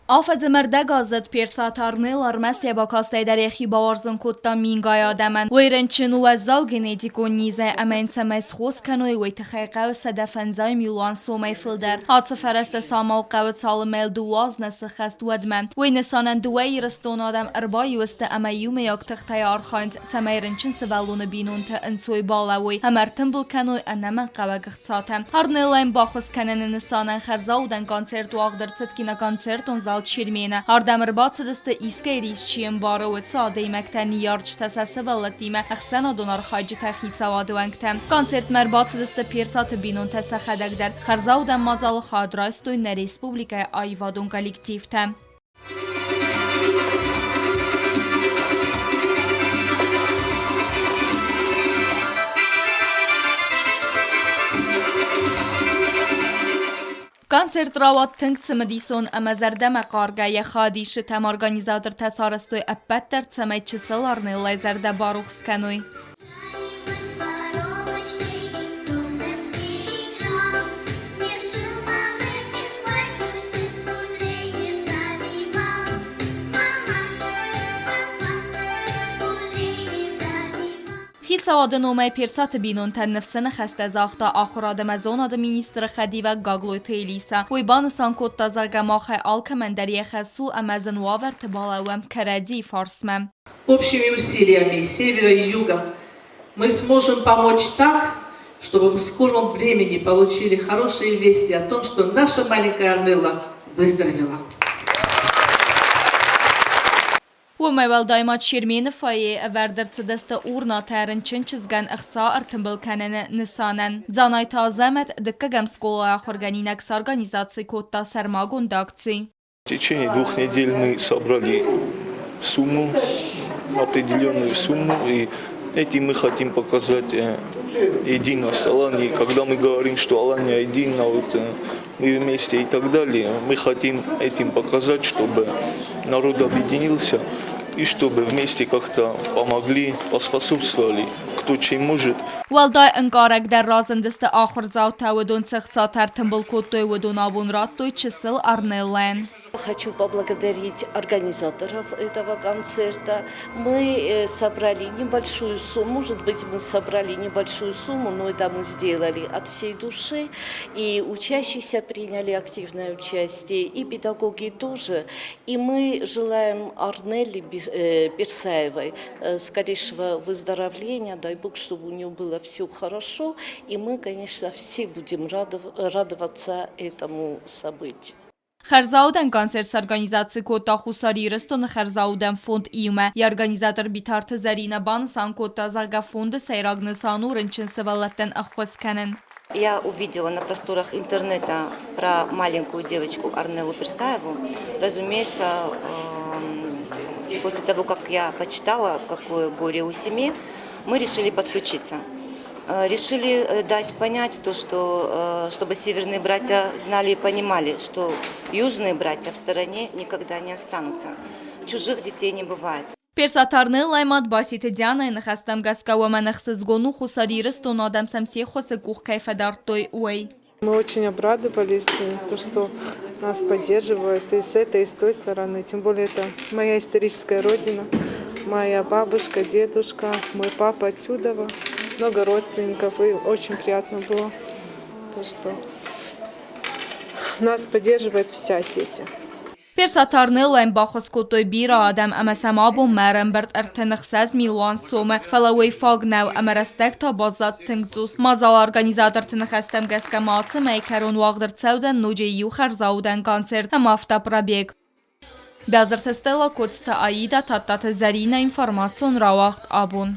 Afet merde gazet pirsatarnılar mesle bakastay derexi bawarzın kotta mingaya demen. Weyrençin u ezzal genetikon nize emense mesxoz kanoy ve txeqav sedefenzay milan somay filder. Hatsa fereste samal qavet salmel duaz nesxest wedmen. Ve nesanen duay restون آدم اربای وست امیوم یک تختای آرخاند سمیرنچن سوالون بینون تا انسوی بالاوی همرتن بل کنوی انما قوه گخصاتم هر نیلایم باخص کنن نسانن خرزاودن کنسرت و آقدر تدکینا کنسرتون زال شیرمینه هر دمر بات دست ایسکای ریز چیم باره و تصاده مکتن یارچ تساسه ولتیمه اخسنا دونار خاج تخیل سواد ونگتم کنسرت مربات دست پیرسات بینون تسخدک در خرزاودن مازال خادراستوی نریسپوبلیکای آیوادون کلیکتیف تم Концерт rawat tınk Madison ama zerdeme qargaya xadiş tam organizator tasarıstoy appatter tsamay çısılarını lezerde baruch skanoy. هیل سواد نومه پیرسات بینون تن نفسن خسته زاخته آخراد مزوناد مینیستر خدی و گاگلوی تیلیسا وی بانسان کود تازرگ ماخه آلکمندری خسو امازن واور تبالا وم کردی فارسمم. Общими усилиями севера и юга мы сможем помочь так, чтобы в скором времени получили хорошие вести о том, что наша маленькая Арнелла выздоровела. و میول دایمات شیرمین فایه اوردرت دست اورنا ترن چن چزگن اخصا ارتنبل کنن نسانن زانای تازمت دکه гамскола органинакс организации котта сармагун дакций. В течение 2 недель мы собрали сумму, определенную сумму, и этим мы хотим показать единость Алании. Когда мы говорим, что Алания едина, вот, мы вместе и так далее, мы хотим этим показать, чтобы народ объединился и чтобы вместе как-то помогли, поспособствовали, кто чем может. والدای انگارک در رازن دست آخر زاوتا و دون سخصا ترتنبل کتوی و دون آبون راتوی چسل ارنلن. Хочу поблагодарить организаторов этого концерта. Мы собрали небольшую сумму, может быть, мы собрали небольшую сумму, но это мы сделали от всей души. И учащиеся приняли активное участие, и педагоги тоже. И мы желаем Арнелле Персаевой скорейшего выздоровления, дай Бог, чтобы у нее было все хорошо. И мы, конечно, все будем радоваться этому событию. خرزاودن کنسرت organizacji کوتا خساری رستون خرزاودن فوند ایومه ی organizator بیتارت زرینه بانسان کوتا زرگا فوند سیراغ نسانو рынчин севалаттен ахвыз кенен. Я увидела на просторах интернета про маленькую девочку Арнеллу Персаеву. Разумеется, после того, как я почитала, какое горе у семьи, мы решили подключиться. Решили дать понять то, что чтобы северные братья знали и понимали, что южные братья в стороне никогда не останутся. Чужих детей не бывает. Персатарны лаймат басит дяна нахастам гаска و منخص гону хусари рестон адам самси хосе кух кайфадартой уэй. Мы очень обрадовались, то, что нас поддерживают и с этой, и с той стороны. Тем более это моя историческая родина, моя бабушка, дедушка, мой папа отсюда. Много родственников, и очень приятно было, то, что нас поддерживает вся сеть. Персатарны лайм бахос котой бира адам ама самабу мэрэмберт артэнэхсэз милуан соме фалауэй фагнау ама растек та базат тынгзус мазал организатор тынэхэстэм гэска мацы мэйкэрун вагдыр цэвдэн нуджэ ю харзаудэн концерт ама автопробег. Бязар тестела котста аида таттаты зарина информацион равахт абун.